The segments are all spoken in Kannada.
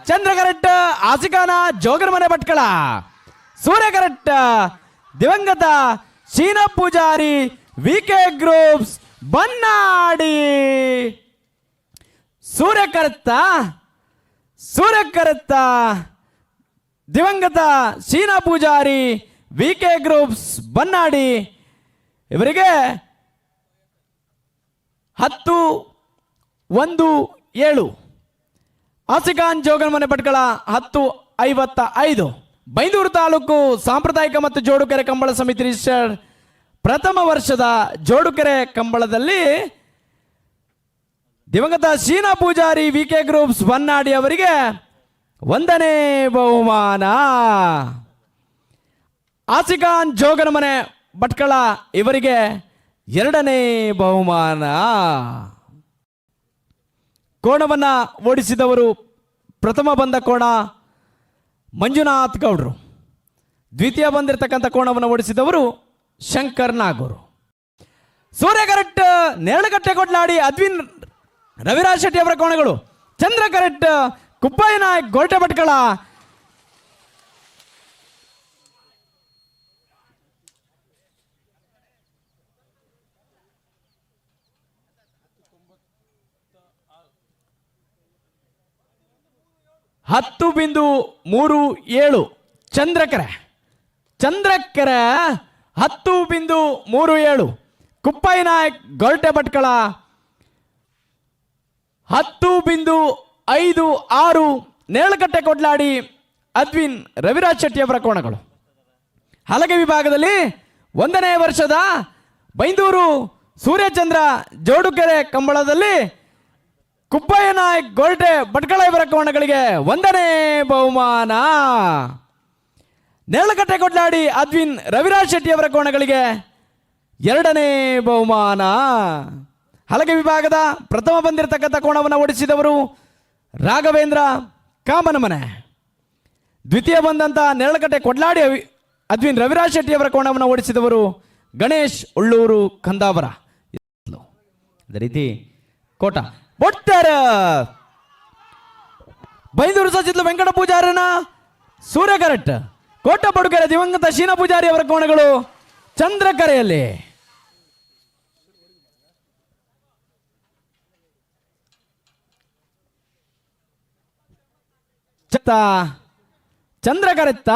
ಚಂದ್ರ ಕರೆಕ್ಟ್ ಆಸಿಕಾನ ಜೋಗರಮನೆ ಭಟ್ಕಳ. ಸೂರ್ಯ ಕರೆಕ್ಟ್ ದಿವಂಗತ ಶೀನಾ ಪೂಜಾರಿ ವಿಕೆ ಗ್ರೂಪ್ಸ್ ಬನ್ನಾಡಿ. ಸೂರ್ಯ ಕರೆತ್ತ ದಿವಂಗತ ಶೀನಾ ಪೂಜಾರಿ ವಿಕೆ ಗ್ರೂಪ್ಸ್ ಬನ್ನಾಡಿ ಇವರಿಗೆ 10-1-7. ಆಸಿಕಾನ್ ಜೋಗರಮನೆ ಭಟ್ಕಳ 10-55. ಬೈಂದೂರು ತಾಲೂಕು ಸಾಂಪ್ರದಾಯಿಕ ಮತ್ತು ಜೋಡುಕೆರೆ ಕಂಬಳ ಸಮಿತಿ ರಿಜಿಸ್ಟರ್ ಪ್ರಥಮ ವರ್ಷದ ಜೋಡುಕೆರೆ ಕಂಬಳದಲ್ಲಿ ದಿವಂಗತ ಶೀನಾ ಪೂಜಾರಿ ವಿಕೆ ಗ್ರೂಪ್ಸ್ ಬನ್ನಾಡಿ ಅವರಿಗೆ 1ನೇ ಬಹುಮಾನ. ಆಸಿಕಾನ್ ಜೋಗರಮನೆ ಭಟ್ಕಳ ಇವರಿಗೆ 2ನೇ ಬಹುಮಾನ. ಕೋಣವನ್ನು ಓಡಿಸಿದವರು ಪ್ರಥಮ ಬಂದ ಕೋಣ ಮಂಜುನಾಥ್ ಗೌಡ್ರು. ದ್ವಿತೀಯ ಬಂದಿರತಕ್ಕಂಥ ಕೋಣವನ್ನು ಓಡಿಸಿದವರು ಶಂಕರ್ ನಾಗೂರು. ಸೂರ್ಯ ಕರೆಕ್ಟ್ ನೇರಳಕಟ್ಟೆ ಕೊಡ್ಲಾಡಿ ಅದ್ವಿನ್ ರವಿರಾಜ್ ಶೆಟ್ಟಿ ಅವರ ಕೋಣಗಳು. ಚಂದ್ರ ಕರೆಕ್ಟ್ ಕುಪ್ಪಯ್ಯ ನಾಯಕ್ ಗೋಲ್ಟೆ ಭಟ್ಕಳ. (10.37) ಚಂದ್ರಕೆರೆ 10.37. ಕುಪ್ಪಯ್ಯ ನಾಯಕ್ ಗೋಲ್ಟೆ ಭಟ್ಕಳ 10.56. ನೇರಳಕಟ್ಟೆ ಕೊಡ್ಲಾಡಿ ಅದ್ವಿನ್ ರವಿರಾಜ್ ಶೆಟ್ಟಿ ಅವರ ಕೋಣಗಳು. ಹಲಗೆ ವಿಭಾಗದಲ್ಲಿ 1ನೇ ವರ್ಷದ ಬೈಂದೂರು ಸೂರ್ಯಚಂದ್ರ ಜೋಡುಕೆರೆ ಕಂಬಳದಲ್ಲಿ ಕುಪ್ಪಯ್ಯ ನಾಯಕ್ ಗೋಲ್ಟೆ ಭಟ್ಕಳ ಇವರ ಕೋಣಗಳಿಗೆ 1ನೇ ಬಹುಮಾನ. ನೇರಳಕಟ್ಟೆ ಕೊಡ್ಲಾಡಿ ಅದ್ವಿನ್ ರವಿರಾಜ್ ಶೆಟ್ಟಿ ಅವರ ಕೋಣಗಳಿಗೆ 2ನೇ ಬಹುಮಾನ. ಹಲಗೆ ವಿಭಾಗದ ಪ್ರಥಮ ಬಂದಿರತಕ್ಕಂಥ ಕೋಣವನ್ನು ಓಡಿಸಿದವರು ರಾಘವೇಂದ್ರ ಕಾಮನಮನೆ. ದ್ವಿತೀಯ ಬಂದಂಥ ನೇರಳಕಟ್ಟೆ ಕೊಡ್ಲಾಡಿ ಅದ್ವಿನ್ ರವಿರಾಜ್ ಶೆಟ್ಟಿ ಅವರ ಕೋಣವನ್ನು ಓಡಿಸಿದವರು ಗಣೇಶ್ ಉಳ್ಳೂರು ಕಂದಾವರ. ಅದೇ ರೀತಿ ಕೋಟ ಬೊಟ್ಟಾರ ಬೈಂದೂರು ಸಚಿವ ವೆಂಕಟ ಪೂಜಾರನ ಸೂರ್ಯ ಕರೆಕ್ಟ್. ಕೋಟ ಬಡುಕೆರೆ ದಿವಂಗತ ಶೀನಾ ಪೂಜಾರಿ ಅವರ ಕೋಣಗಳು ಚಂದ್ರಕರೆಯಲ್ಲಿ. ಚಂದ್ರಕರೆತ್ತ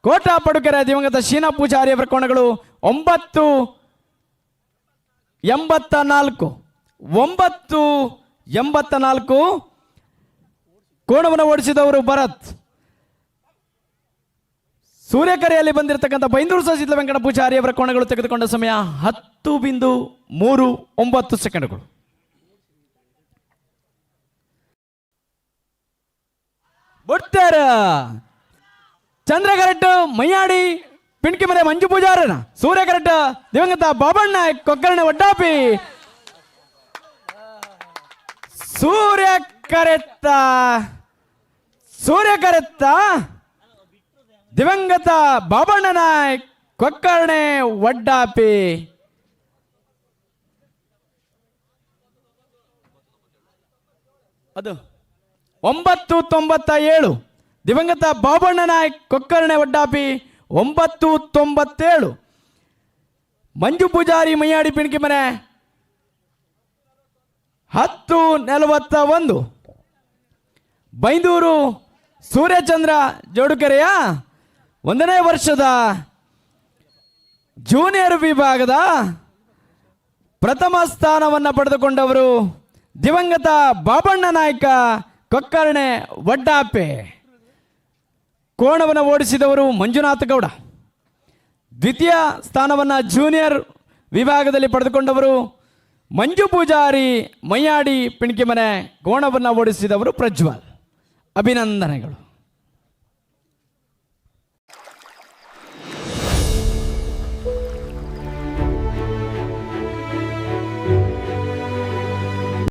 ಕೋಟ ಪಡುಕೆರೆ ದಿವಂಗತ ಶೀನಾ ಪೂಜಾರಿ ಅವರ ಕೋಣಗಳು 9-84. ಕೋಣವನ್ನು ಓಡಿಸಿದವರು ಭರತ್. ಸೂರ್ಯಕರೆಯಲ್ಲಿ ಬಂದಿರತಕ್ಕಂಥ ಬೈಂದೂರು ಸಚಿವ ವೆಂಕಟ ಪೂಜಾರಿ ಅವರ ಕೋಣಗಳು ತೆಗೆದುಕೊಂಡ ಸಮಯ 10.39. ಬೊಟ್ಟಾರ ಚಂದ್ರ ಕರೆಕ್ಟ್ ಮೈಯಾಡಿ ಪಿಣ್ಕಿ ಮನೆ ಮಂಜು ಪೂಜಾರನ. ಸೂರ್ಯ ಕರೆಕ್ಟ್ ದಿವಂಗತ ಬಾಬಣ್ಣ ಕೊಕ್ಕರ್ಣೆ ಒಡ್ಡಾಪಿ. ಸೂರ್ಯ ಕರೆತ್ತ ದಿವಂಗತ ಬಾಬಣ್ಣ ನಾಯಕ್ ಕೊಕ್ಕರ್ಣೆ ಒಡ್ಡಾಪಿ. ಅದು 9-97. ದಿವಂಗತ ಬಾಬಣ್ಣ ನಾಯಕ್ ಕೊಕ್ಕರ್ಣೆ ಒಡ್ಡಾಪಿ 9-97. ಮಂಜು ಪೂಜಾರಿ ಮೈಯಾಡಿ ಪಿಣ್ಕಿ ಮನೆ 10-41. ಬೈಂದೂರು ಸೂರ್ಯಚಂದ್ರ ಜೋಡುಕೆರೆಯ 1ನೇ ವರ್ಷದ ಜೂನಿಯರ್ ವಿಭಾಗದ ಪ್ರಥಮ ಸ್ಥಾನವನ್ನು ಪಡೆದುಕೊಂಡವರು ದಿವಂಗತ ಬಾಬಣ್ಣ ನಾಯಕ ಕೊಕ್ಕರ್ಣೆ ಒಡ್ಡಾಪೆ. ಕೋಣವನ್ನು ಓಡಿಸಿದವರು ಮಂಜುನಾಥ ಗೌಡ. ದ್ವಿತೀಯ ಸ್ಥಾನವನ್ನು ಜೂನಿಯರ್ ವಿಭಾಗದಲ್ಲಿ ಪಡೆದುಕೊಂಡವರು ಮಂಜು ಪೂಜಾರಿ ಮೈಯಾಡಿ ಪಿಣ್ಕಿ ಮನೆ. ಕೋಣವನ್ನು ಓಡಿಸಿದವರು ಪ್ರಜ್ವಲ್. ಅಭಿನಂದನೆಗಳು.